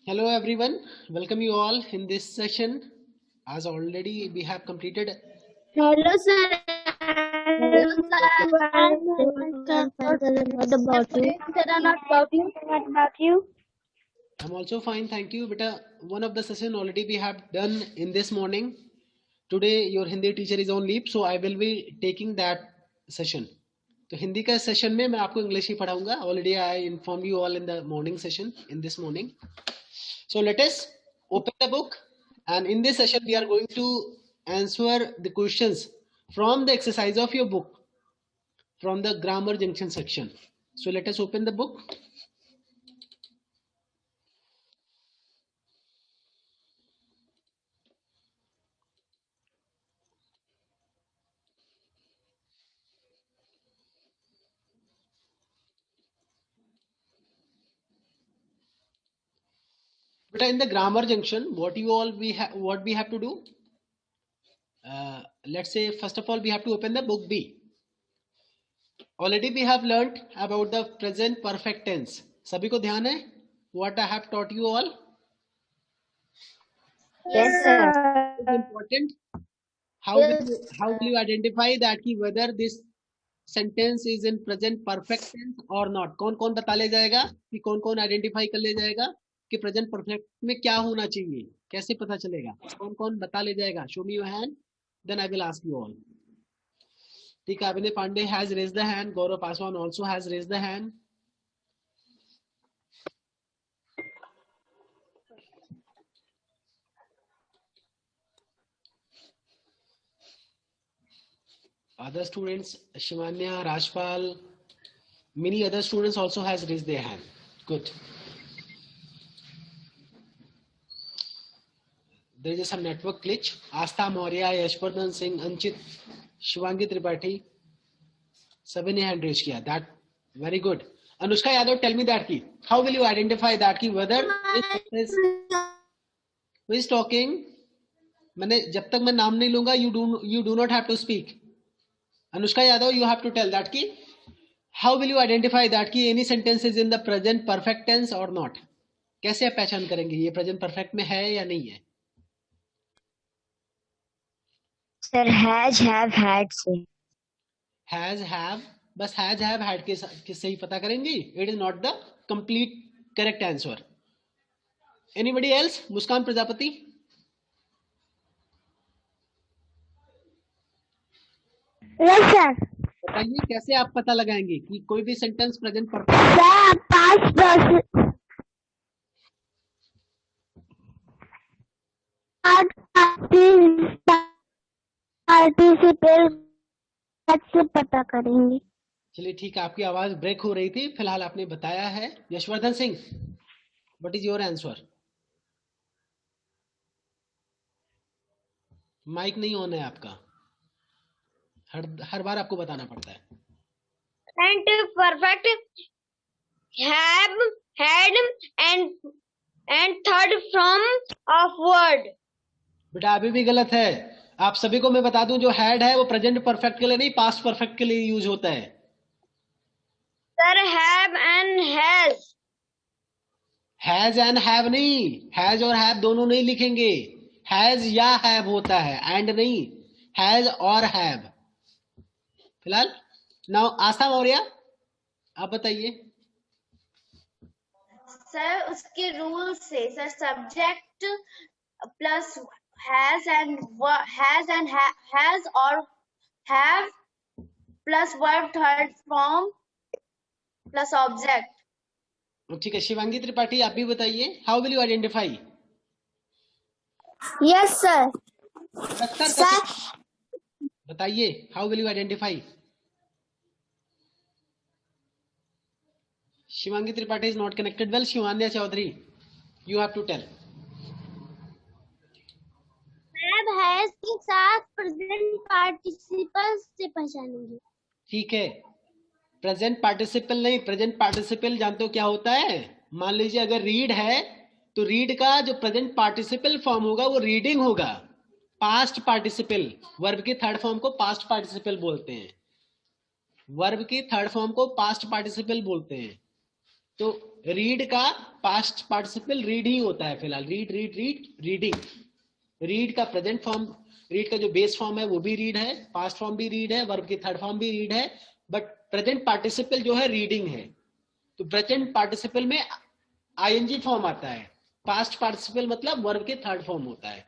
Hello everyone, welcome you all in this session. As already we have completed. Hello, sir. What about you? What about you? I'm also fine, thank you. But one of the session already we have done in this morning. Today your Hindi teacher is on leave, so I will be taking that session. तो हिंदी का session में मैं आपको English ही पढ़ाऊंगा. Already I inform you all in the morning session in this morning. So let us open the book, and in this session we are going to answer the questions from the exercise of your book from the grammar junction section. So let us open the book. But in the grammar junction, what we have to do? Let's say first of all we have to open the book B. Already we have learnt about the present perfect tense. सभी को ध्यान है? What I have taught you all? Yes, sir. It's important. How will you identify that कि whether this sentence is in present perfect tense or not? कौन कौन बता ले जाएगा कि कौन कौन आइडेंटिफाई कर ले जाएगा कि प्रेजेंट परफेक्ट में क्या होना चाहिए? कैसे पता चलेगा? कौन कौन बता ले जाएगा? Show me your hand, then I will ask you all. ठीक है, Abhinay Pandey has raised the hand. Gaurav Paswan also has raised the hand. Other students, Shivanya, Rajpal, many other students also has raised their hand. Good. There is some network glitch. Astha Maurya, Yashvardhan Singh, Anchit, Shivangi Tripathi, सभी ने hand raise किया. That very good. Anushka Yadav, tell me that key. How will you identify that key whether this is who is talking? मैंने जब तक मैं नाम नहीं लूंगा, you do not have to speak. Anushka Yadav, you have to tell that key. How will you identify that key any sentence is in the present perfect tense or not? कैसे आप पहचान करेंगे ये प्रेजेंट परफेक्ट में है या नहीं है? Sir, has, have, had से. Has, have, बस has, have, had के से ही पता करेंगे. It is not the complete correct answer. Anybody else? Muskan Prajapati. Yes, sir. बताइए कैसे आप पता लगाएंगे कि कोई भी sentence present perfect. Sir, past participle से पता करेंगे. चलिए ठीक है, आपकी आवाज ब्रेक हो रही थी, फिलहाल आपने बताया है. Yashwardhan Singh, what is your answer? Mike नहीं ऑन है आपका, हर बार आपको बताना पड़ता है. And perfect have, had and third form of word. बेटा अभी भी गलत है. आप सभी को मैं बता दूं, जो हैड है वो प्रेजेंट परफेक्ट के लिए नहीं, पास्ट परफेक्ट के लिए यूज होता है. Sir, have and has. Has and have नहीं, हैज और हैव दोनों नहीं लिखेंगे. हैज या हैव होता है, एंड नहीं. हैज और हैव. फिलहाल नाउ आस्था मौर्य, आप बताइए. सर उसके रूल से सर सब्जेक्ट प्लस हैज और have plus verb third form plus object. ठीक है, शिवांगी त्रिपाठी आप भी बताइए. How will you identify? Yes, sir. Sir बताइए, how will you identify? Shivangi Tripathi is not connected well. Shivanya Chaudhary, you have to tell. Have, has के साथ present participle से पहचानेंगे. ठीक है, प्रेजेंट पार्टिसिपल नहीं, प्रेजेंट पार्टिसिपल जानते हो क्या होता है? मान लीजिए अगर रीड है तो रीड का जो प्रेजेंट पार्टिसिपल फॉर्म होगा वो रीडिंग होगा. पास्ट पार्टिसिपल, वर्ब की थर्ड फॉर्म को पास्ट पार्टिसिपल बोलते हैं. वर्ब की थर्ड फॉर्म को पास्ट पार्टिसिपल बोलते हैं. तो रीड का पास्ट पार्टिसिपल रीड ही होता है फिलहाल, read read read reading. Read का प्रेजेंट फॉर्म, रीड का जो बेस फॉर्म है वो भी रीड है, पास्ट फॉर्म भी रीड है, वर्ब की थर्ड फॉर्म भी रीड है, बट प्रेजेंट पार्टिसिपल जो है रीडिंग है। तो प्रेजेंट पार्टिसिपल में आईएनजी फॉर्म आता है, पास्ट पार्टिसिपल मतलब वर्ब के थर्ड फॉर्म होता है।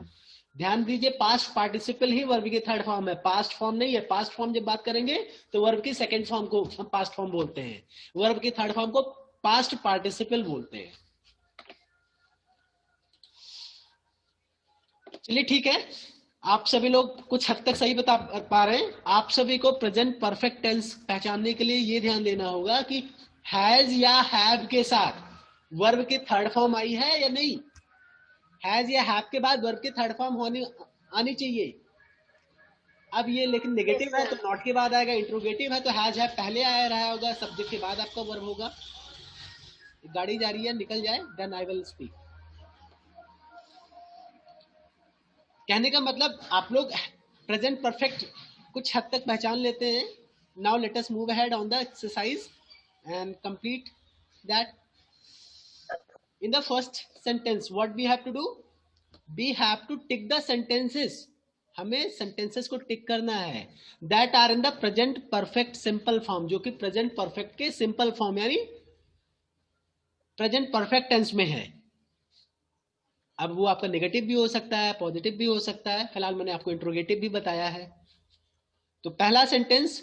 ध्यान दीजिए, पास्ट पार्टिसिपल ही वर्ब की थर्ड फॉर्म है, पास्ट फॉर्म नहीं है। पास्ट फॉर्म जब बात करेंगे तो वर्ब की सेकंड फॉर्म को हम पास्ट फॉर्म बोलते हैं, वर्ब की थर्ड फॉर्म को पास्ट पार्टिसिपल बोलते हैं। चलिए ठीक है, आप सभी लोग कुछ हद तक सही बता पा रहे हैं। आप सभी को प्रेजेंट परफेक्ट टेंस पहचानने के लिए ये ध्यान देना होगा कि हैज या हैव के साथ वर्ब की थर्ड फॉर्म आई है या नहीं। हैज या हैव के बाद वर्ब की थर्ड फॉर्म होनी आनी चाहिए। अब ये लेकिन नेगेटिव है तो नॉट के बाद आएगा, इंट्रोगेटिव है तो हैज हैव पहले आया रहा होगा, सब्जेक्ट के बाद आपका वर्ब होगा। गाड़ी जा रही है, निकल जाए, देन आई विल स्पीक। कहने का मतलब आप लोग प्रेजेंट परफेक्ट कुछ हद तक पहचान लेते हैं। Now let us move ahead on the exercise and complete that. In the first sentence, what we have to do? We have to tick the sentences. हमें sentences को टिक करना है that are in the present perfect simple form, जो कि present perfect के simple form यानी present perfect tense में है। अब वो आपका नेगेटिव भी हो सकता है, पॉजिटिव भी हो सकता है। फिलहाल मैंने आपको इंट्रोगेटिव भी बताया है। तो पहला sentence,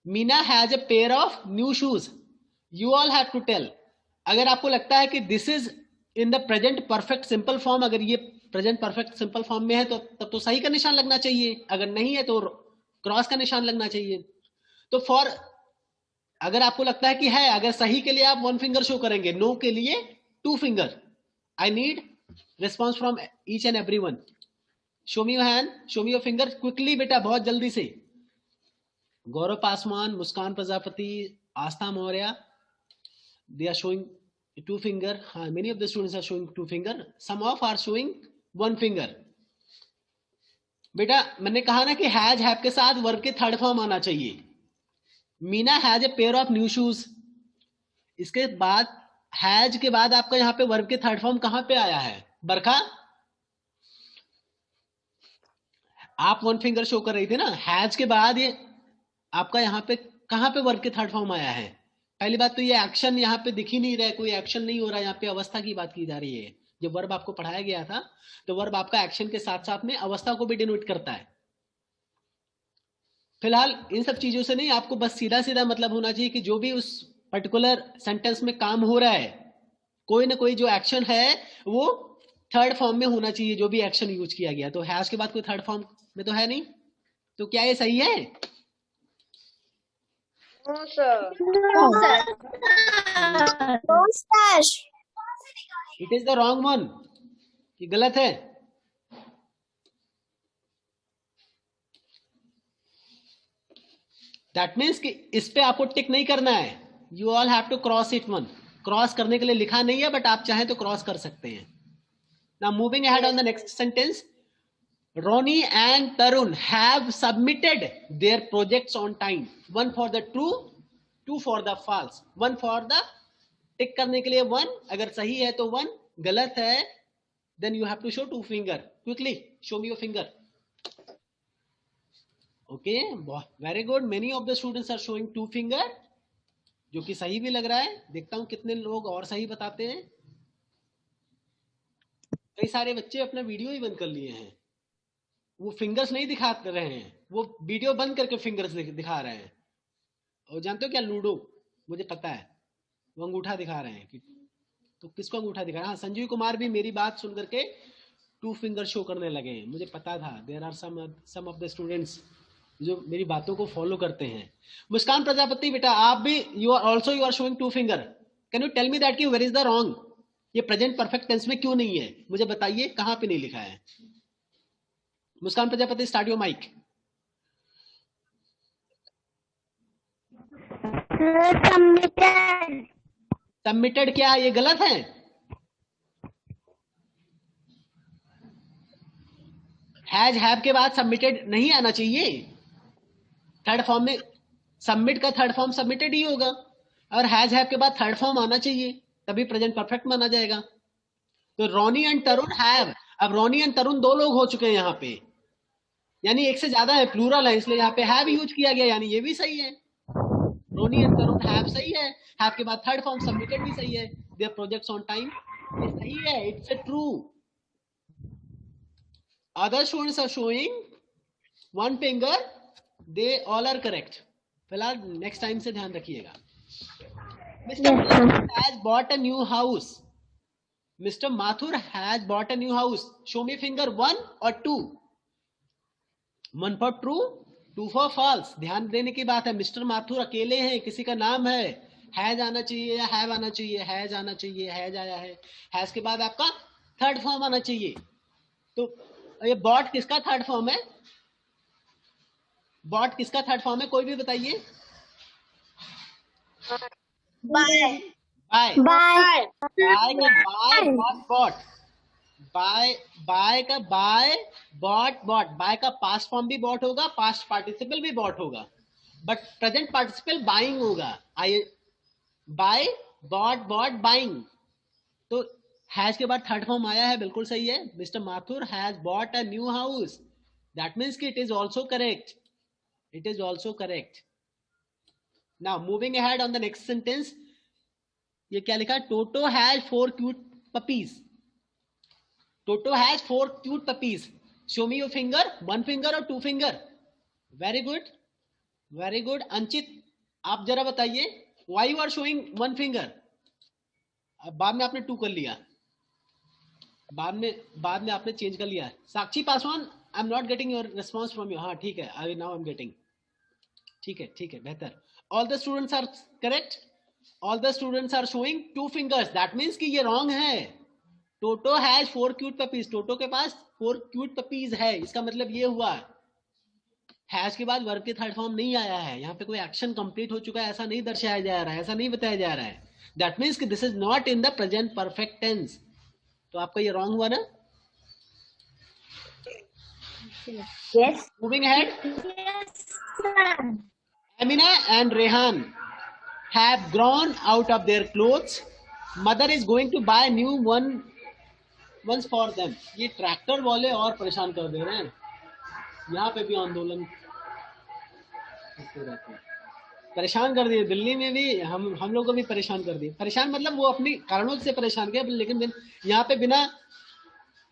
Meena has a pair of new shoes. You all have to tell. अगर आपको लगता है कि this is in the present perfect simple form, अगर ये प्रेजेंट परफेक्ट सिंपल फॉर्म में है तो तब तो सही का निशान लगना चाहिए, अगर नहीं है तो क्रॉस का निशान लगना चाहिए। तो फॉर, अगर आपको लगता है कि है, अगर सही के लिए आप 1 फिंगर शो करेंगे, नो के लिए 2 finger. I need response from each and every one. Show me your hand, show me your finger quickly बेटा, बहुत जल्दी से। गौरव पासवान, मुस्कान प्रजापति, आस्था Maurya, they are showing 2 finger. Many of the students are showing 2 finger, some of are showing 1 finger. बेटा मैंने कहा ना कि has have के साथ वर्ब के थर्ड फॉर्म आना चाहिए। Meena has a pair of new shoes, इसके बाद हैज के बाद आपका यहाँ पे वर्ब के थर्ड फॉर्म कहां पे आया है? बरखा, आप 1 फिंगर शो कर रही थी ना, हैज के बाद ये आपका यहाँ पे कहां पे वर्ब के थर्ड फॉर्म आया है? पहली बात तो ये एक्शन यहाँ पे दिख ही नहीं रहा है, कोई एक्शन नहीं हो रहा है, यहाँ पे अवस्था की बात की जा रही है। जब वर्ब आपको पढ़ाया गया था तो वर्ब आपका एक्शन के साथ साथ में अवस्था को भी डिनोट करता है। फिलहाल इन सब चीजों से नहीं, आपको बस सीधा सीधा मतलब होना चाहिए कि जो भी उस पर्टिकुलर सेंटेंस में काम हो रहा है, कोई ना कोई जो एक्शन है वो थर्ड फॉर्म में होना चाहिए, जो भी एक्शन यूज किया गया। तो हैज के बाद कोई थर्ड फॉर्म में तो है नहीं, तो क्या ये सही है? No, sir. No, sir. No, sir. It is the wrong one, ये गलत है। दैट मीन्स कि इस पे आपको टिक नहीं करना है, you all have to cross it one. Cross करने के लिए लिखा नहीं है, बट आप चाहें तो क्रॉस कर सकते हैं। Now moving ahead on the next sentence, Ronnie and Tarun have submitted their projects on time. 1 for the true, 2 for the false. 1 for the टिक करने के लिए 1, अगर सही है तो 1, गलत है then you have to show 2 finger. Quickly show me your finger. Okay, very good. Many of the students are showing 2 finger, जो कि सही भी लग रहा है। देखता हूं कितने लोग और सही बताते हैं। कई सारे बच्चे अपना वीडियो ही बंद कर लिए हैं, वो फिंगर्स नहीं दिखा रहे हैं, वो वीडियो बंद करके फिंगर्स दिखा रहे हैं। और जानते हो क्या, लूडो, मुझे पता है, वो अंगूठा दिखा रहे हैं कि, तो किसको अंगूठा दिखा रहे हैं? हाँ, संजीव कुमार भी मेरी बात सुन करके 2 फिंगर शो करने लगे हैं, मुझे पता था। There are some of the students जो मेरी बातों को फॉलो करते हैं। मुस्कान प्रजापति बेटा, आप भी you are showing 2 finger. Can you tell me that कि वेयर इज द रॉन्ग? ये प्रेजेंट परफेक्ट टेंस में क्यों नहीं है, मुझे बताइए, कहां पे नहीं लिखा है? Muskan Prajapati, start your mic. Submitted क्या ये गलत है? हैज हैव के बाद सबमिटेड नहीं आना चाहिए। थर्ड फॉर्म में सबमिट का थर्ड फॉर्म सबमिटेड ही होगा, और हैज हैव के बाद थर्ड फॉर्म आना चाहिए, तभी प्रेजेंट परफेक्ट माना जाएगा। तो रोनी एंड तरुण हैव, अब रोनी एंड तरुण दो लोग हो चुके हैं यहाँ पे, यानी एक से ज्यादा है, प्लूरल है, इसलिए यहाँ पे हैव यूज किया गया, यानी ये भी सही है। रोनी एंड तरुण हैव सही है, हैव के बाद थर्ड फॉर्म सबमिटेड भी सही है, देयर प्रोजेक्ट्स ऑन टाइम, ये सही है, it's a true. Other students are showing one finger, they all are correct. फिलहाल नेक्स्ट टाइम से ध्यान रखिएगा। Mister Mathur has bought a new house, mister Mathur has bought a new house, show me finger 1 और 2। 1 for true, 2 for false. ध्यान देने की बात है, मिस्टर माथुर अकेले हैं, किसी का नाम हैज आना चाहिए या हैव आना चाहिए, हैज आना चाहिए, हैज आया है, हैज के बाद आपका थर्ड फॉर्म आना चाहिए। तो ये बॉट किसका थर्ड फॉर्म है? बॉट किसका थर्ड फॉर्म है, कोई भी बताइए। बाय बाय, बाय बाय का बाय, बॉट बॉट, बाय का बाय, बॉट बॉट, बाय का पास्ट फॉर्म भी बॉट होगा, पास्ट पार्टिसिपल भी बॉट होगा, बट प्रेजेंट पार्टिसिपल बाइंग होगा। आई बाय, बॉट बॉट, बाइंग। तो हैज के बाद थर्ड फॉर्म आया है, बिल्कुल सही है। Mister Mathur has bought a new house, that means कि it is also correct, it is also correct. Now moving ahead on the next sentence, ये क्या लिखा है? Toto has 4 cute puppies, Toto has 4 cute puppies, show me your finger, 1 finger और 2 finger. Very good, very good. Anchit आप जरा बताइए, why you are showing 1 finger? अब बाद में आपने 2 कर लिया, बाद में आपने चेंज कर लिया। Sakshi Paswan, I am not getting your response from you. हाँ ठीक है, I now I am getting. ठीक है, बेहतर। All the students are correct, all the students are showing 2 fingers, that means कि ये रॉन्ग है। Toto has 4 cute puppies, Toto के पास 4 क्यूट पपीज है, इसका मतलब ये हुआ हैज के बाद वर्ब के थर्ड फॉर्म नहीं आया है, यहाँ पे कोई एक्शन कंप्लीट हो चुका है ऐसा नहीं दर्शाया जा रहा है, ऐसा नहीं बताया जा रहा है। दैट मीन्स कि this is not in the present perfect tense. तो आपका ये रॉन्ग हुआ ना? Yes moving ahead, Amina and Rehan have grown out of their clothes. Mother is going to buy new ones for them. ये tractor वाले और परेशान कर दे रहे हैं, यहाँ पे भी आंदोलन करते रहते हैं, परेशान कर दिए। दिल्ली में भी हम लोग को भी परेशान कर दिए। परेशान मतलब वो अपनी कारणों से परेशान किया, लेकिन यहाँ पे बिना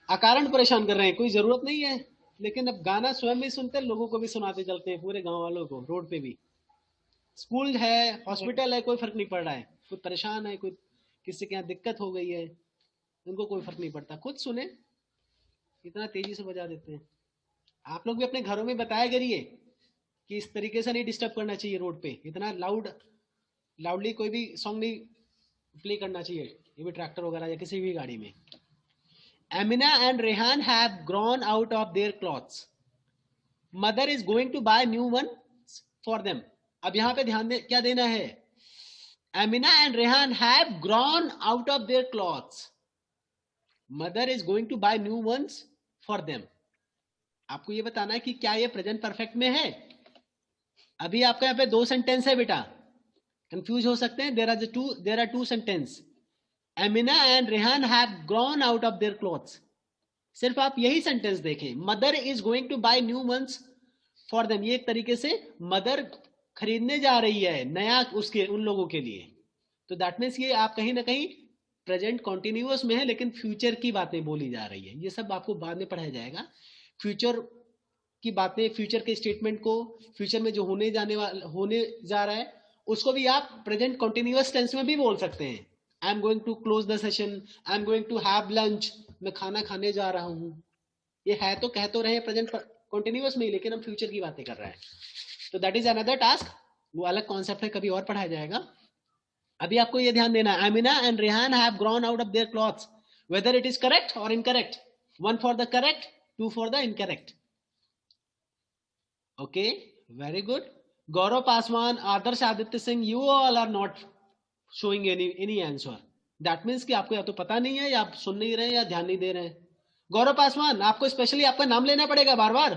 अकारण परेशान कर रहे हैं, कोई जरूरत नहीं है। लेकिन अब गाना स्वयं भी सुनते, लोगों को भी सुनाते चलते हैं, पूरे गांव वालों को, रोड पे भी। स्कूल है, हॉस्पिटल है, कोई फर्क नहीं पड़ रहा है। कोई परेशान है, कोई किसी के यहाँ दिक्कत हो गई है, उनको कोई फर्क नहीं पड़ता। खुद सुने, इतना तेजी से बजा देते हैं। आप लोग भी अपने घरों में बताया करिए कि इस तरीके से नहीं डिस्टर्ब करना चाहिए रोड पे, इतना लाउडली कोई भी सॉन्ग नहीं प्ले करना चाहिए, ये भी ट्रैक्टर वगैरह या किसी भी गाड़ी में। Amina and Rehan have grown out of their clothes. Mother is going to buy new ones for them. अब यहाँ पे ध्यान क्या देना है? Amina and Rehan have grown out of their clothes. Mother is going to buy new ones for them. आपको ये बताना है कि क्या ये प्रेजेंट परफेक्ट में है। अभी आपका यहाँ पे 2 सेंटेंस है बेटा, कंफ्यूज हो सकते हैं। there are 2 sentence. Amina and Rehan have grown out of their clothes. सिर्फ आप यही सेंटेंस देखें, mother is going to buy new ones for them, ये एक तरीके से मदर खरीदने जा रही है नया उसके उन लोगों के लिए। तो दैट मीन्स ये आप कहीं ना कहीं प्रेजेंट कॉन्टिन्यूअस में है, लेकिन फ्यूचर की बातें बोली जा रही है। ये सब आपको बाद में पढ़ाया जाएगा, फ्यूचर की बातें, फ्यूचर के स्टेटमेंट को, फ्यूचर में जो होने जा रहा है उसको भी आप प्रेजेंट कॉन्टिन्यूअस टेंस में भी बोल सकते हैं। I am going to close the session, I am going to have lunch, मैं खाना खाने जा रहा हूं। ये है तो कह तो रहे प्रेजेंट कॉन्टिन्यूअस में, लेकिन हम फ्यूचर की बातें कर रहे हैं। तो दैट इज अनदर टास्क, वो अलग कॉन्सेप्ट है, कभी और पढ़ाया जाएगा। अभी आपको ये ध्यान देना है, Amina and Rehan have grown out of their clothes, whether it is correct or incorrect. 1 for the correct, 2 for the incorrect. Okay, very good. Gaurav Paswan, Adarsh Aditya Singh, you all are not showing any answer. That means कि आपको या तो पता नहीं है, या आप सुन नहीं रहे हैं, या ध्यान नहीं दे रहे हैं। गौरव पासवान, आपको स्पेशली आपका नाम लेना पड़ेगा बार बार।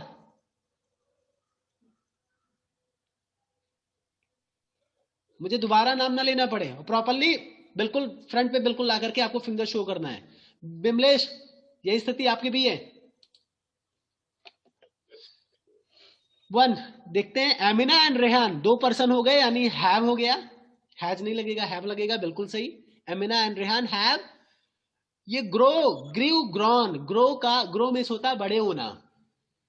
मुझे दोबारा नाम ना लेना पड़े, प्रॉपरली बिल्कुल फ्रंट पे बिल्कुल ला करके आपको फिंगर शो करना है। बिमलेश, यही स्थिति आपकी भी है। 1 देखते हैं, एमिना एंड रेहान 2 पर्सन हो गए, यानी हैव हो गया, हैज नहीं लगेगा, हैव लगेगा, बिल्कुल सही। एमिना एंड रेहान हैव। ये ग्रो, ग्रीव, ग्रॉन, ग्रो का ग्रो मीन्स होता है बड़े होना,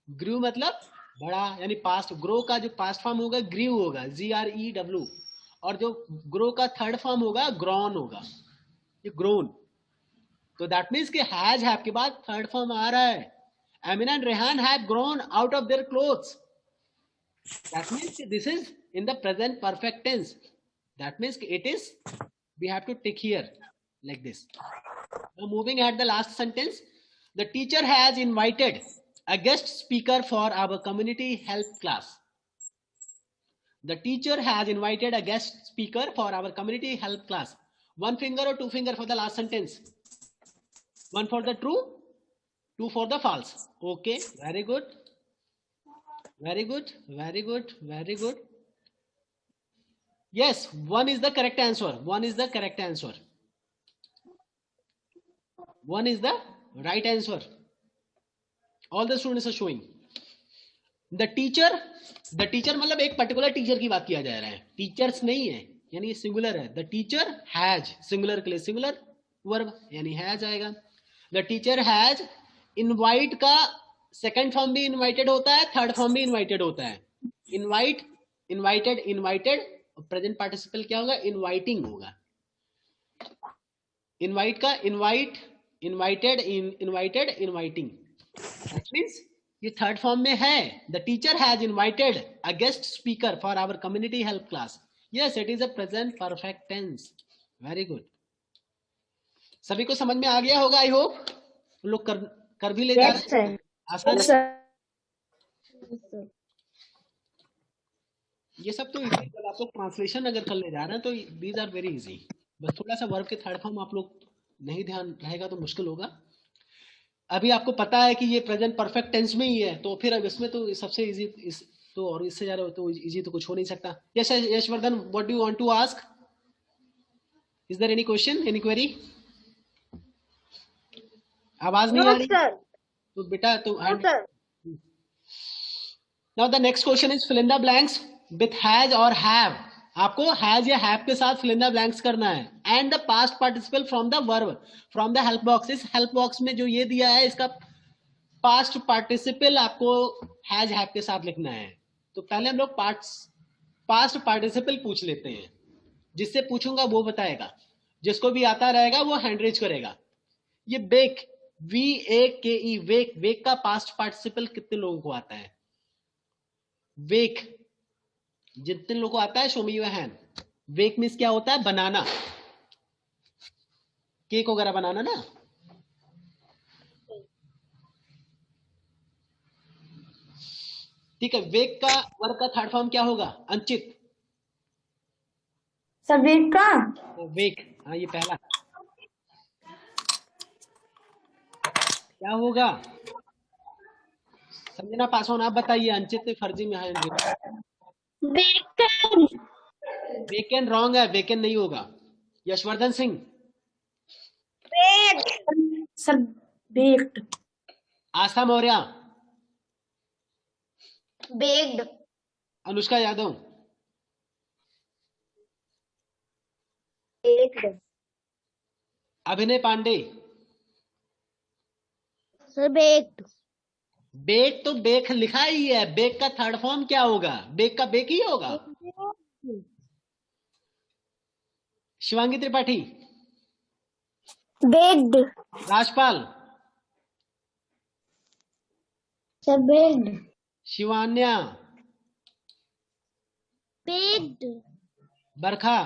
ग्रीव मतलब बड़ा, यानी पास्ट। ग्रो का जो पास्ट फॉर्म होगा ग्रीव होगा, GREW, और जो ग्रो का थर्ड फॉर्म होगा ग्रॉन होगा, ये ग्रोन। तो दैट मीन्स कि हैज हैव के बाद थर्ड फॉर्म आ रहा है। Amina and Rehan have grown out of their clothes, that means this is in the present perfect tense, that means it is, we have to tick here like this. Now moving at the last sentence, the teacher has invited a guest speaker for our community health class. The teacher has invited a guest speaker for our community health class. 1 finger or 2 finger for the last sentence? 1 for the true, 2 for the false. Okay, very good, very good, very good, very good. Yes, 1 is the correct answer. 1 is the correct answer. 1 is the right answer. All the students are showing. The teacher मतलब एक particular teacher की बात किया जा रहा है, teachers नहीं है, यानी सिंगुलर है। द टीचर हैज, सिंगुलर के लिए सिंगुलर वर्ब यानी हैज आएगा। द टीचर हैज, इनवाइट का सेकंड फॉर्म भी इनवाइटेड होता है, थर्ड फॉर्म भी इनवाइटेड होता है। Invite, invited, invited, present participle क्या होगा, इनवाइटिंग होगा। इनवाइट का invite, invited, invited, inviting, that means ये थर्ड फॉर्म में है। The teacher has invited a guest speaker for our community help class. Yes, it is a present perfect tense. Very good, सभी को समझ में आ गया होगा, आई होप। लोग कर भी ले जा रहे हैं, आसान है। ये सब तो इजी, जब आप लोग ट्रांसलेशन अगर करने जा रहे हैं तो दीज आर वेरी इजी। बस थोड़ा सा वर्ब के थर्ड फॉर्म आप लोग नहीं ध्यान रहेगा तो मुश्किल होगा। अभी आपको पता है कि ये प्रेजेंट परफेक्ट टेंस में ही है, तो फिर अब इसमें तो सबसे इजी, इस तो और इससे ज्यादा तो इजी तो कुछ हो नहीं सकता। Yes Yashvardhan, what do you want to ask? Is there any question, any query? आवाज नहीं आ रही तो बेटा तो now the next question is fill in the blanks with has और हैव। आपको हैज या हैव के साथ फिल इन द ब्लैंक्स करना है। And the past participle from the verb from the help box. इस हेल्प बॉक्स में जो ये दिया है इसका पास्ट पार्टिसिपल आपको हैज हैव के साथ लिखना है। तो पहले हम लोग पास्ट पार्टिसिपल पूछ लेते हैं, जिससे पूछूंगा वो बताएगा, जिसको भी आता रहेगा वो हैंड रेज करेगा। ये बेक, VAKE, वेक, वेक का पास्ट पार्टिसिपल कितने लोगों को आता है? वेक, जितने लोगों को आता है show me your hand. Wake means क्या होता है? बनाना, केक वगैरह बनाना ना। ठीक है, वेक का वर्ब का थर्ड फॉर्म क्या होगा? अंचित, वेक का वेक, हाँ ये पहला क्या होगा? संजना पासवान आप बताइए, अंचित ने फर्जी में हैंड दिया। वेकेंड रॉन्ग है, वेकेंड नहीं होगा। Yashvardhan Singh, sir baked. Aastha Maurya, baked, Anushka Yadav, baked, Abhinay Pandey, sir baked, bake तो बेक लिखा ही है, बेक का थर्ड फॉर्म क्या होगा? बेक का बेक ही होगा। Shivangi Tripathi, baked, Rajpal, sir baked, Shivanya, baked, Barkha,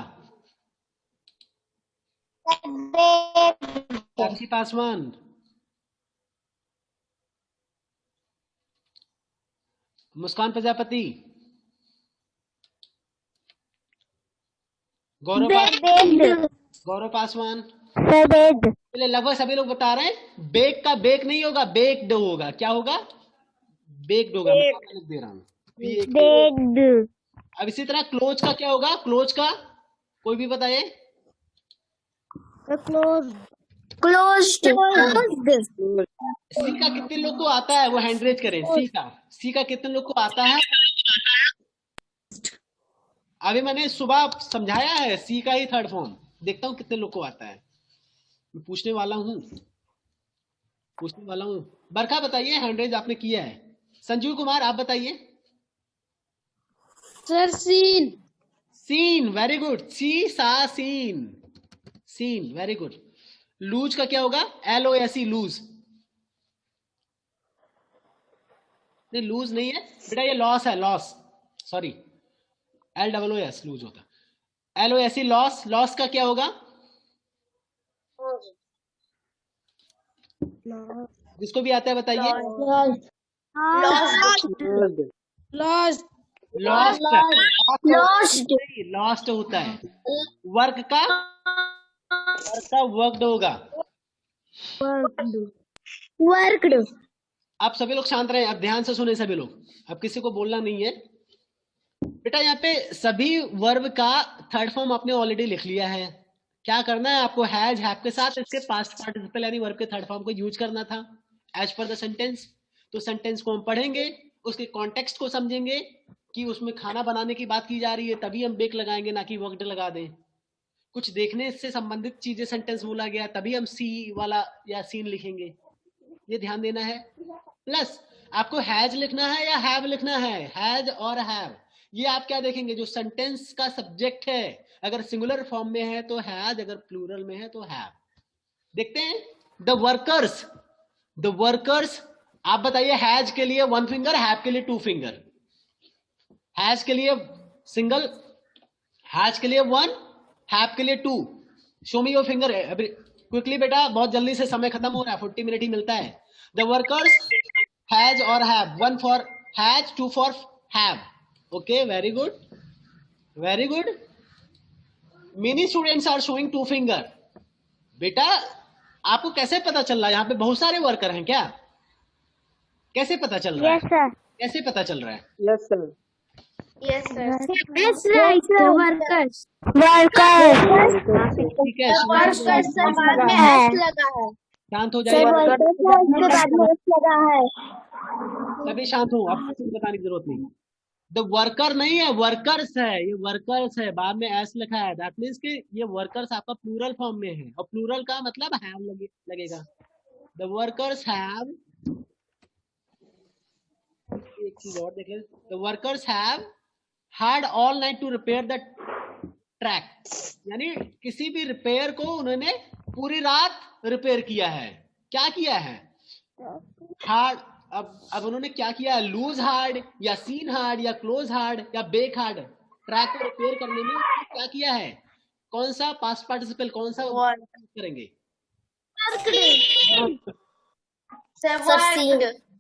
baked, Sakshi Paswan, Muskan Prajapati, Gaurav Paswan, लगभग सभी लोग बता रहे हैं बेक का बेक नहीं होगा, बेक्ड होगा। क्या होगा? बेक्ड होगा। मैं लिख दे रहा हूँ बेक्ड। अब इसी तरह क्लोज का क्या होगा? क्लोज का कोई भी बताए? Closed. Closed. सी का कितने लोग को आता है वो हैंड रेज करें। सी का कितने लोग को आता है? अभी मैंने सुबह समझाया है सी का ही थर्ड फॉर्म। देखता हूँ कितने लोग को आता है। मैं पूछने वाला हूँ। बरखा बताइए, हैंड रेज आपने किया है। संजीव कुमार आप बताइए। Sir seen. Seen, very good. See saw seen, seen, very good. Lose का क्या होगा? LOSE, loose. नहीं, लूज नहीं है बेटा, ये लॉस है, लॉस। सॉरी, LOOS लूज होता है। LOSE loss. लॉस का क्या होगा? जिसको भी आता है बताइए। लॉस्ट। लॉस्ट होता है। वर्क का वर्कड होगा। Worked. आप सभी लोग शांत रहे, अब ध्यान से सुने सभी लोग, अब किसी को बोलना नहीं है बेटा। यहाँ पे सभी वर्ब का थर्ड फॉर्म आपने ऑलरेडी लिख लिया है। क्या करना है आपको? हैज, हैव के साथ इसके पास्ट पार्टिसिपल यानी वर्ब के थर्ड फॉर्म को यूज करना था एज पर द सेंटेंस। तो सेंटेंस को हम पढ़ेंगे, उसके कॉन्टेक्स्ट को समझेंगे कि उसमें खाना बनाने की बात की जा रही है, तभी हम बेक लगाएंगे, ना कि वर्कड लगा दें। कुछ देखने से संबंधित चीजें सेंटेंस बोला गया तभी हम सी वाला या सीन लिखेंगे, ये ध्यान देना है। प्लस आपको हैज लिखना है या हैव लिखना है? हैज और हैव, ये आप क्या देखेंगे? जो सेंटेंस का सब्जेक्ट है, अगर सिंगुलर फॉर्म में है तो हैज, अगर प्लूरल में है तो हैव। देखते हैं। द वर्कर्स, आप बताइए। हैज के लिए 1 फिंगर, हैव के लिए 2 फिंगर। हैज के लिए सिंगल, हैज के लिए 1, हैव के लिए 2। शो मी योर फिंगर अभी क्विकली बेटा, बहुत जल्दी से समय खत्म हो रहा है, 40 मिनट ही मिलता है। द वर्कर्स हैज और have, 1 for has, 2 for have. Okay, very good, very good. Many students are showing 2 finger. बेटा आपको कैसे पता चल रहा है? यहाँ पे बहुत सारे वर्कर हैं क्या? कैसे पता चल रहा है? Yes, sir. कैसे पता चल रहा है? Yes, sir. Yes, sir. Yes, right, sir. Workers. ठीक है, Workers से बाद में S लगा है. शांत हो जाइए, उसके बाद में S लगा है. सभी शांत हो, अब कुछ बताने की जरूरत नहीं। द वर्कर नहीं है, वर्कर्स है, ये वर्कर्स है, बाद में एस लिखा है। दैट मीन्स कि ये वर्कर्स आपका प्लूरल फॉर्म में है, और प्लूरल का मतलब हैव लगेगा। द वर्कर्स हैव, एक चीज और देख ले, the workers have hard all night to repair the track, यानी किसी भी रिपेयर को उन्होंने पूरी रात रिपेयर किया है। क्या किया है? हार्ड। अब उन्होंने क्या किया? लूज हार्ड या सीन हार्ड या क्लोज हार्ड या बेक हार्ड, ट्रैक को रिपेयर करने में क्या किया है? कौन सा पास्ट पार्टिसिपल, कौन सा करेंगे?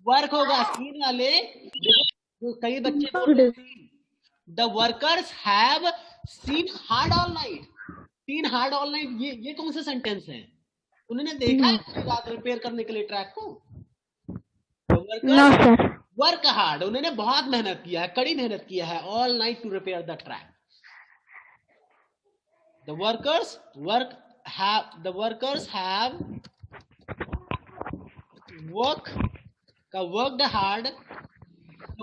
वर्क होगा। सीन वाले देखो, कई बच्चे बोल रहे हैं the workers have seen hard all night. Seen hard all night, ये कौन सा सेंटेंस है? उन्होंने देखा है पूरी रात रिपेयर करने के लिए ट्रैक को? वर्क हार्ड, उन्होंने बहुत मेहनत किया है, कड़ी मेहनत किया है, all night to repair the track. The workers have worked hard.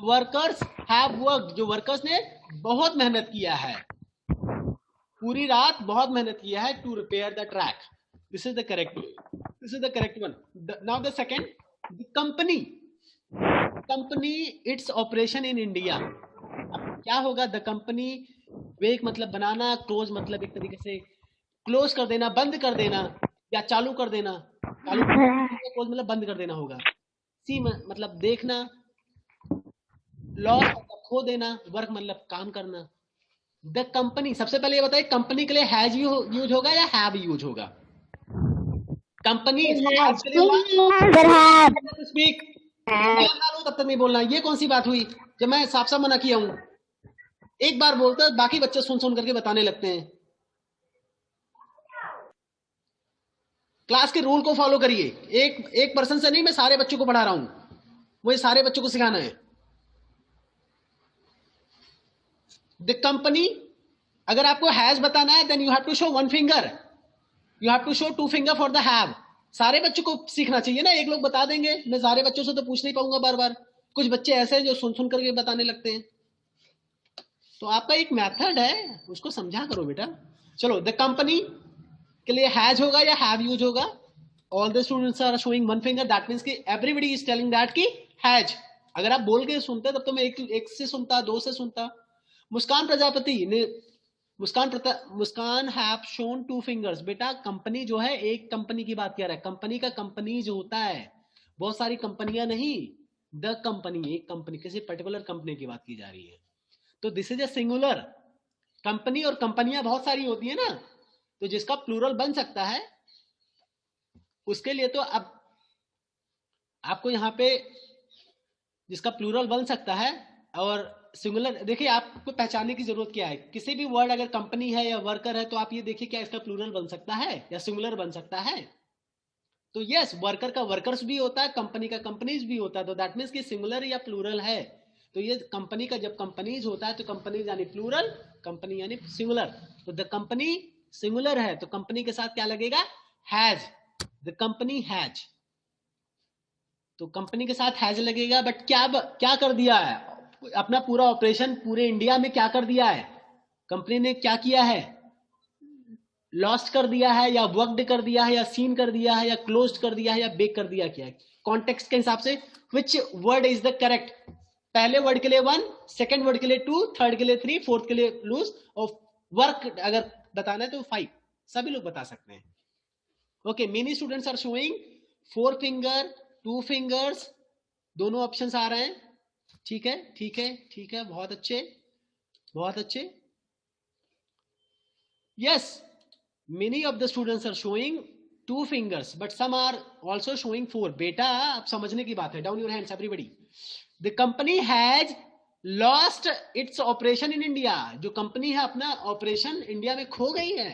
Workers have work, जो वर्कर्स ने बहुत मेहनत किया है, पूरी रात बहुत मेहनत किया है, to repair the track. This is the correct one. Now the second, the company its operation in India. क्या होगा? द कंपनी, वेक मतलब बनाना, क्लोज मतलब एक तरीके से क्लोज कर देना, बंद कर देना, या चालू कर देना। चालू क्लोज मतलब बंद कर देना होगा। सी मतलब देखना, लॉस मतलब खो देना, वर्क मतलब काम करना। द कंपनी, सबसे पहले ये बताइए कंपनी के लिए हैज यूज होगा या हैव यूज होगा? कंपनी स्पीक, तब तक नहीं बोलना। ये कौन सी बात हुई जब मैं साफ साफ मना किया हूं? एक बार बोलते बाकी बच्चे सुन सुन करके बताने लगते हैं। क्लास के रूल को फॉलो करिए। एक पर्सन से नहीं, मैं सारे बच्चों को पढ़ा रहा हूं, वही सारे बच्चों को सिखाना है। द कंपनी, अगर आपको हैज बताना है then you have to show 1 finger. You have to show two finger for the have. सारे बच्चों को सीखना चाहिए ना, एक लोग बता देंगे, मैं सारे बच्चों से तो पूछ नहीं पाऊंगा बार बार। कुछ बच्चे ऐसे हैं जो सुन सुन करके बताने लगते हैं। तो आपका एक मेथड है, उसको समझा करो बेटा। चलो, द कंपनी के लिए हैज होगा या हैव यूज होगा? All the students are showing one finger, that means कि एवरीबडी इज टेलिंग दैट कि हैज। अगर आप बोल के सुनते तब तो मैं एक से सुनता, दो से सुनता। मुस्कान प्रजापति ने मुस्कान हैव शोन टू फिंगर्स। बेटा कंपनी जो है, एक कंपनी की बात कर रहा है। कंपनी का कंपनी जो होता है, बहुत सारी कंपनियां नहीं, द कंपनी, एक कंपनी, किसी पर्टिकुलर कंपनी की बात की जा रही है। तो this is a singular. Company और कंपनियां बहुत सारी होती है ना, तो जिसका प्लूरल बन सकता है उसके लिए तो अब आपको यहां पे जिसका प्लूरल बन सकता है और सिंगुलर, देखिए आपको पहचानने की जरूरत क्या है। किसी भी वर्ड अगर कंपनी है या वर्कर है तो आप ये देखिए क्या इसका प्लूरल बन सकता है या सिंगुलर बन सकता है। तो यस, वर्कर का वर्कर्स भी होता है, कंपनी का कंपनीज भी होता है। तो दैट मीन्स कि सिंगुलर या प्लूरल है। तो ये कंपनी का जब कंपनीज होता है तो कंपनीज यानी प्लूरल, कंपनी यानी सिंगुलर। तो द कंपनी सिंगुलर है तो कंपनी के साथ क्या लगेगा? हैज। द कंपनी हैज, तो कंपनी के साथ हैज लगेगा। बट क्या कर दिया है? अपना पूरा ऑपरेशन पूरे इंडिया में क्या कर दिया है? कंपनी ने क्या किया है? लॉस्ट कर दिया है या वर्कड कर दिया है या सीन कर दिया है या क्लोज्ड कर दिया है या बेक कर दिया, क्या है? कॉन्टेक्स्ट के हिसाब से which word is the correct? पहले वर्ड के लिए 1, सेकंड वर्ड के लिए 2, थर्ड के लिए 3, फोर्थ के लिए लूज, और वर्क अगर बताना है तो 5। सभी लोग बता सकते हैं। Okay, many students are showing 4 finger, 2 fingers, दोनों ऑप्शंस आ रहे हैं। ठीक है, ठीक है, ठीक है, बहुत अच्छे, बहुत अच्छे। Yes, many of the students are showing 2 fingers, but some are also showing 4. बेटा अब समझने की बात है। Down your hands, everybody. The company has lost its operation in India. जो कंपनी है अपना ऑपरेशन इंडिया में खो गई है।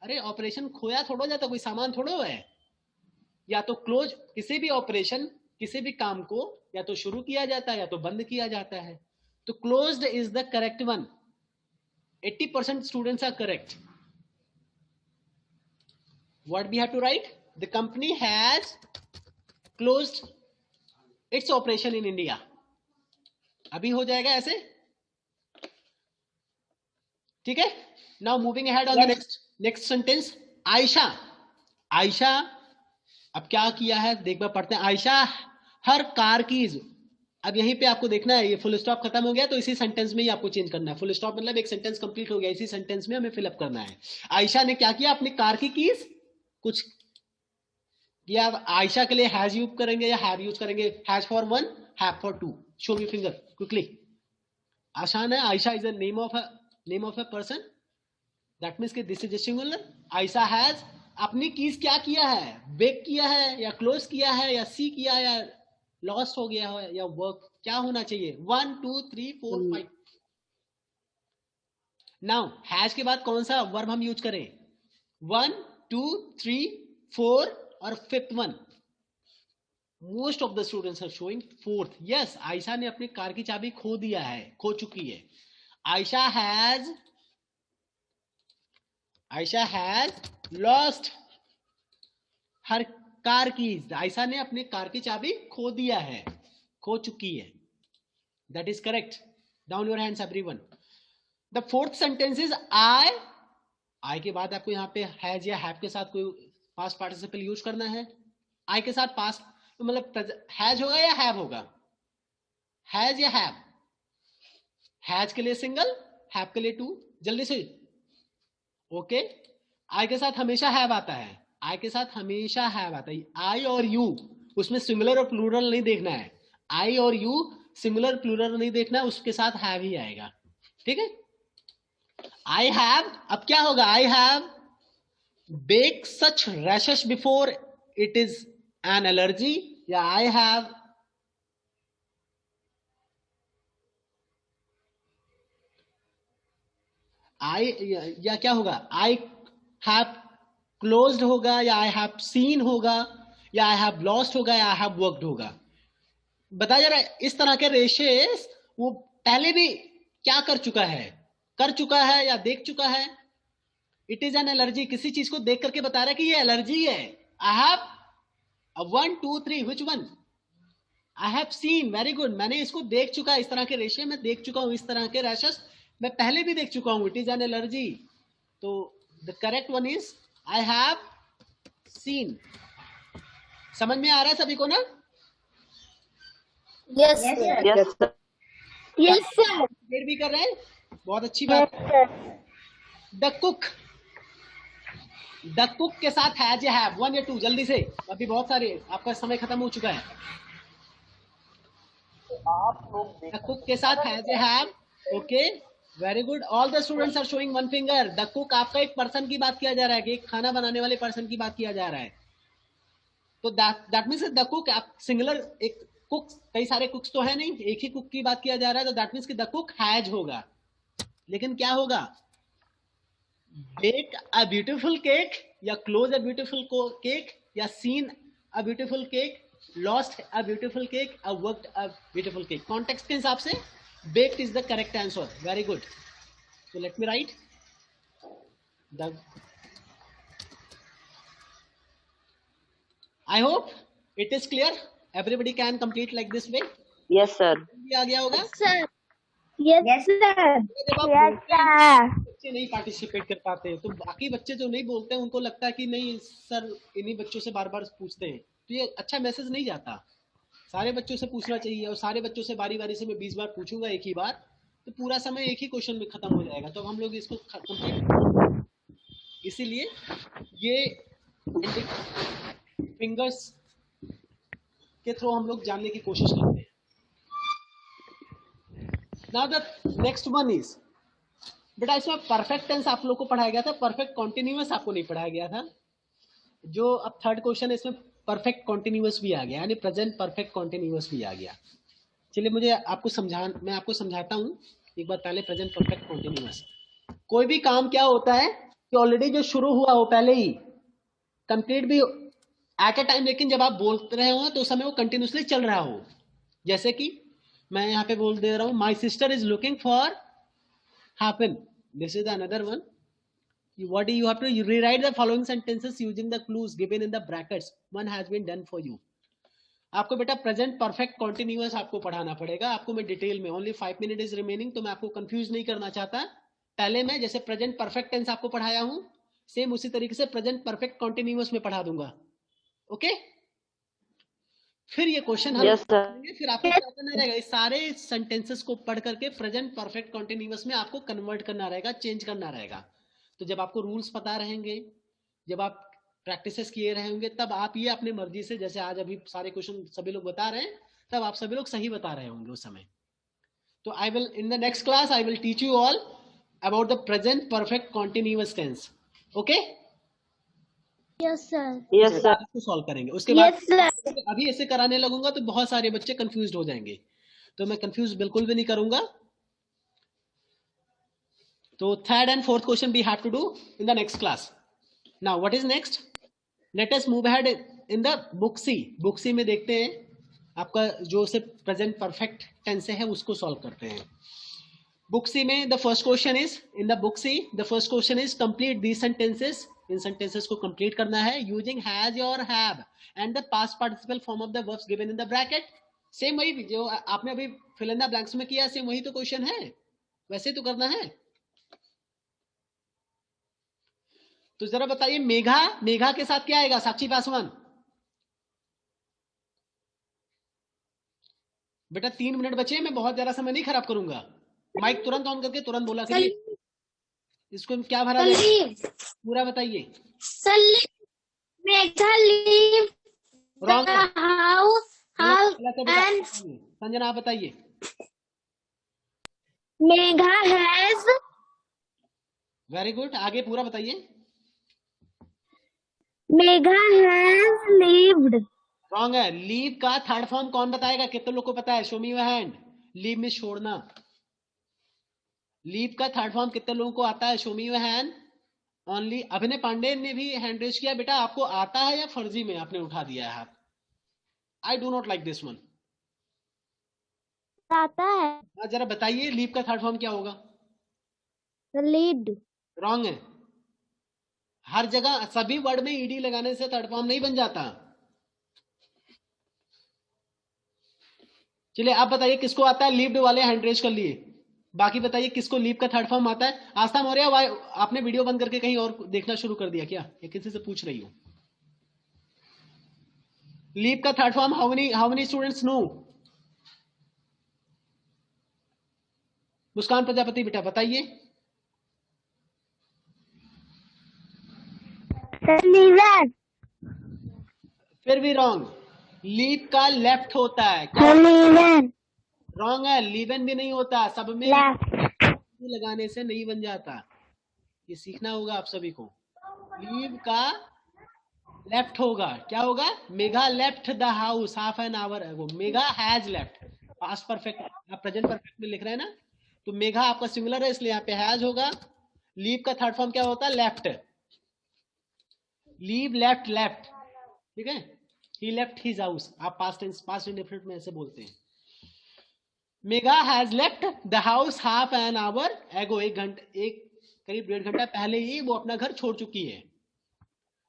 अरे ऑपरेशन खोया थोड़ा जाता, कोई सामान थोड़ा है। या तो क्लोज, किसी भी ऑपरेशन, किसी भी काम को या तो शुरू किया जाता है या तो बंद किया जाता है। तो closed is the correct one. 80% students are correct. What we have to write? The company has closed its operation in India. अभी हो जाएगा ऐसे, ठीक है। Now moving ahead on the next sentence. Ayesha, Ayesha अब क्या किया है देख बार पढ़ते हैं। आयशा हर कार कीज। अब यहीं पे आपको देखना है, ये फुल स्टॉप खत्म हो गया तो इसी सेंटेंस में ही आपको चेंज करना है। फुल स्टॉप मतलब एक सेंटेंस कंप्लीट हो गया, इसी सेंटेंस में हमें फिलअप करना है। आयशा ने क्या किया? अपनी कार की कीज कुछ, या आयशा के लिए हैज यूज करेंगे या हैव यूज करेंगे? Has for 1, have for 2। Show me finger quickly. आसान है। Ayesha is the name of a person, that means कि this is a singular. Ayesha has अपनी कीज क्या किया है? बेक किया है या क्लोज किया है या सी किया है या लॉस्ट हो गया है या वर्क, क्या होना चाहिए? 1 2 3 4 5। नाउ हैज के बाद कौन सा वर्ब हम यूज करें? 1 2 3 4 और 5th one. Most of the students are showing 4th। यस, आयशा ने अपनी कार की चाबी खो दिया है, खो चुकी है। Ayesha has lost her car keys. Ayesha ने अपनी कार की चाबी खो दिया है, खो चुकी है। That is correct. Down your hands everyone. The 4th sentence is I के बाद आपको यहाँ पे हैज या हैव के साथ कोई पास्ट पार्टिसिपल यूज करना है। आई के साथ पास्ट तो मतलब हैज होगा या हैव होगा? हैज या हैव? हैज के लिए सिंगल, हैव के लिए 2। जल्दी से। ओके, आई के साथ हमेशा हैव आता है, आई के साथ हमेशा हैव आता है। आई और यू, उसमें सिंगुलर और प्लूरल नहीं देखना है। आई और यू सिंगुलर प्लूरल नहीं देखना है, उसके साथ हैव ही आएगा। ठीक है। आई हैव, अब क्या होगा? I have bake such rashes before it is an allergy, या आई हैव या क्या होगा? आई हैव क्लोज्ड होगा या आई हैव सीन होगा या आई हैव लॉस्ट होगा या आई हैव वर्कड होगा। बताया जा रहा है इस तरह के रेशेस वो पहले भी क्या कर चुका है या देख चुका है। इट इज एन एलर्जी, किसी चीज को देख करके बता रहा है कि ये एलर्जी है. I have 1 2 3 which one? I have scene. Very good, मैंने इसको देख चुका है, इस तरह के रेशे में देख चुका हूं, इस तरह के रैशेस मैं पहले भी देख चुका हूं. It is an allergy. तो the correct one is I have seen. समझ में आ रहा है सभी को ना? Yes, Yes, sir. yes, sir. Yes, sir. Wait भी कर रहे हैं, बहुत अच्छी बात. द कुक, द कुक के साथ हैज या हैव, 1 या 2 जल्दी से, अभी बहुत सारे, आपका समय खत्म हो चुका है. द कुक के साथ हैज या have. Okay, very good. All the students are showing one finger. The cook, आपका एक पर्सन की बात किया जा रहा है कि एक खाना बनाने वाले पर्सन की बात किया जा रहा है. तो दैट मीन्स द कुक, आप सिंगुलर, एक कुक, कई सारे कुक्स तो है नहीं, एक ही कुक की बात किया जा रहा है. तो दैट मीन्स कि द कुक हैज होगा. लेकिन क्या होगा? बेक अ ब्यूटीफुल केक, या क्लोज अ ब्यूटीफुल केक, या seen a beautiful cake, lost a beautiful cake, a worked a beautiful cake. Context के हिसाब से baked is the correct answer. Very good. So let me write the. I hope it is clear. Everybody can complete like this way. Yes, sir. आ गया होगा. Sir. Yes, sir. जब आप बोलते हैं, बच्चे नहीं पार्टिसिपेट कर पाते, तो बाकी बच्चे जो नहीं बोलते हैं उनको लगता है कि नहीं सर इन्हीं बच्चों से बार बार पूछते हैं, तो ये अच्छा मैसेज नहीं जाता. सारे बच्चों से पूछना चाहिए, और सारे बच्चों से बारी बारी से मैं 20 बार पूछूंगा एक ही बार, तो पूरा समय एक ही क्वेश्चन में खत्म हो जाएगा. तो हम लोग इसको कंप्लीट, इसीलिए ये फिंगर्स के थ्रू हम लोग जानने की कोशिश करते हैं. Now the next one is, बेटा इसमें परफेक्ट टेंस आप लोग को पढ़ाया गया था, परफेक्ट कॉन्टिन्यूअस आपको नहीं पढ़ाया गया था. जो अब थर्ड क्वेश्चन है इसमें परफेक्ट कॉन्टिन्यूअस भी आ गया, यानी प्रेजेंट परफेक्ट कॉन्टिन्यूअस भी आ गया. चलिए मैं आपको समझाता हूँ एक बार पहले. प्रेजेंट परफेक्ट कॉन्टिन्यूअस, कोई भी काम क्या होता है कि ऑलरेडी जो शुरू हुआ हो पहले ही कंप्लीट भी एट ए टाइम, लेकिन जब आप बोल रहे हो तो उस समय वो कंटिन्यूसली चल रहा हो. जैसे कि मैं यहाँ पे बोल दे रहा हूँ, my sister is looking for happen. This is another one. What you have to rewrite the following sentences using the clues given in the brackets. One has been done for you. आपको बेटा present perfect continuous आपको पढ़ाना पड़ेगा. आपको मैं detail में, only 5 minute is remaining, तो मैं आपको कंफ्यूज नहीं करना चाहता. पहले मैं जैसे प्रेजेंट परफेक्ट टेंस आपको पढ़ाया हूं, सेम उसी तरीके से प्रेजेंट परफेक्ट कॉन्टिन्यूअस में पढ़ा दूंगा. ओके, फिर ये क्वेश्चन हम करेंगे. फिर आपको क्या करना रहेगा, इस सारे सेंटेंसेस को पढ़ करके प्रेजेंट परफेक्ट कॉन्टिन्यूअस में आपको कन्वर्ट करना रहेगा, चेंज करना रहेगा. तो जब आपको रूल्स पता रहेंगे, जब आप प्रैक्टिसेस किए रहेंगे, तब आप ये अपने मर्जी से, जैसे आज अभी सारे क्वेश्चन सभी लोग बता रहे हैं, तब आप सभी लोग सही बता रहे होंगे उस समय. तो I will in the next class I will teach you all about the present perfect continuous tense. Okay, Yes, sir. Yes, sir. इसको सॉल्व करेंगे. उसके बाद Yes, sir. अभी ऐसे कराने लगूंगा तो बहुत सारे बच्चे कंफ्यूज हो जाएंगे, तो मैं कंफ्यूज बिल्कुल भी नहीं करूंगा. तो third and fourth question we have to do in the next class. Now what is next? Let us move ahead in the book C. Book C में देखते हैं आपका जो से प्रेजेंट परफेक्ट टेंस है उसको सॉल्व करते हैं. बुक सी में the first question is, in the book see the first question is complete these sentences. In sentences को कंप्लीट करना है यूजिंग हैज और have and the past participle form of the verbs given in the bracket. Same वही जो आपने अभी fill in the blanks में किया, सेम वही तो क्वेश्चन है, वैसे तो करना है. तो जरा बताइए, मेघा, मेघा के साथ क्या आएगा? साक्षी पासवान बेटा 3 मिनट बचे, मैं बहुत ज्यादा समय नहीं खराब करूंगा. माइक तुरंत ऑन करके तुरंत बोला करिए. इसको क्या भरा जाए पूरा बताइए. Megha leave wrong the house and Sanjana आप बताइए. Megha has वेरी गुड, आगे पूरा बताइए. Megha has lived. रॉन्ग है. लीव का थर्ड फॉर्म कौन बताएगा? कितने लोग को पता है? Show me your hand. Leave में छोड़ना. लीव का थर्ड फॉर्म कितने लोगों को आता है? Show me your hand. Only अभिनय पांडे ने भी हैंड रेज किया. बेटा आपको आता है या फर्जी में आपने उठा दिया है हाथ? I do not like this one. आता है. जरा बताइए लीव का थर्ड फॉर्म क्या होगा? Lead. रॉन्ग है. हर जगह सभी वर्ड में ईडी लगाने से थर्ड फॉर्म नहीं बन जाता। चलिए आप बताइए किसको आता है, लीव्ड वाले हैंड रेज कर लिए, बाकी बताइए किसको लीव का थर्ड फॉर्म आता है। आस्था मौर्य, आपने वीडियो बंद करके कहीं और देखना शुरू कर दिया क्या, या किसी से पूछ रही हो? लीव का third form how many students know? Muskan Prajapati बेटा बताइए। लीवन। फिर भी रॉन्ग, लीव का लेफ्ट होता है। लीवन। रॉन्ग है, लीवन भी नहीं होता, सब में लेफ्ट। लगाने से नहीं बन जाता, ये सीखना होगा आप सभी को। लीव का लेफ्ट होगा, क्या होगा? Megha left the house half an hour एगो। Megha has left, past perfect, आप प्रेजेंट परफेक्ट में लिख रहे हैं ना, तो मेघा आपका सिंगुलर है इसलिए यहाँ पे हैज होगा। लीव का थर्ड फॉर्म क्या होता है? लेफ्ट। लीव लेफ्ट, लेफ्ट, ठीक है। ही लेफ्ट हिज हाउस, आप पास्ट टेंस, पास्ट इंडेफिनिट में ऐसे बोलते हैं। Megha has left the house half an hour एगो, एक करीब 1.5 घंटा पहले ही वो अपना घर छोड़ चुकी है।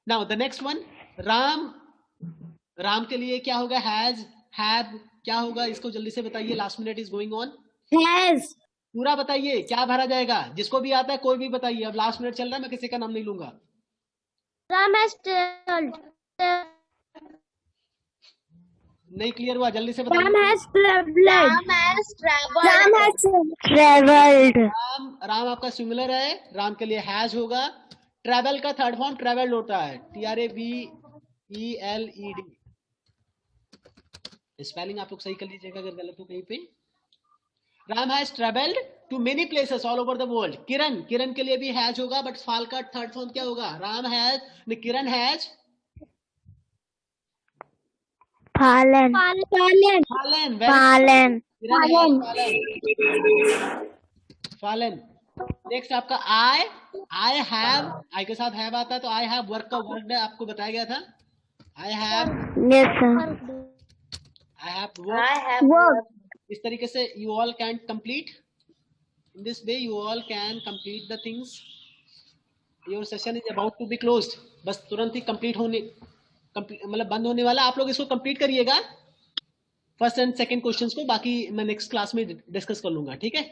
Now the next one, Ram के लिए क्या होगा? हैज, हैव, क्या होगा? इसको जल्दी से बताइए, last minute is going on. Has. पूरा बताइए क्या भरा जाएगा, जिसको भी आता है कोई भी बताइए, अब लास्ट मिनट चल रहा है, मैं किसी का नाम नहीं लूंगा। Ram has travelled. नहीं क्लियर हुआ, जल्दी से बताइए। Ram has travelled. राम आपका सिंगुलर है, राम के लिए हैज होगा। ट्रैवल का थर्ड फॉर्म ट्रैवल्ड होता है, TRAVELED। स्पेलिंग आप लोग सही कर लीजिएगा अगर गलत हो कहीं पे। Ram has travelled to many places all over the world. Kiran के लिए भी हैज होगा, बट फाल का थर्ड फॉर्म क्या होगा? Ram has, Kiran has फालन। फालन। Next आपका आई हैव, आई के साथ हैव आता है, तो आई हैव वर्क का वर्क आपको बताया गया था। I have work. इस तरीके से you all can complete, in this way you all can complete the things. Your session is about to be closed, बस तुरंत ही कंप्लीट होने, मतलब बंद होने वाला। आप लोग इसको कंप्लीट करिएगा, फर्स्ट एंड सेकंड क्वेश्चंस को, बाकी मैं नेक्स्ट क्लास में डिस्कस कर लूंगा, ठीक है?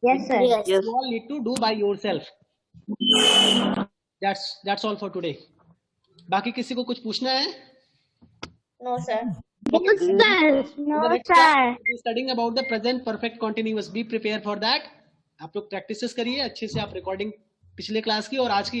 Yes, sir. You all need to do by yourself. That's all for today. बाकी किसी को कुछ पूछना है? No, sir. Studying about the present perfect continuous. Be prepared for that. आप लोग प्रैक्टिसेस करिए अच्छे से, आप रिकॉर्डिंग पिछले क्लास की और आज की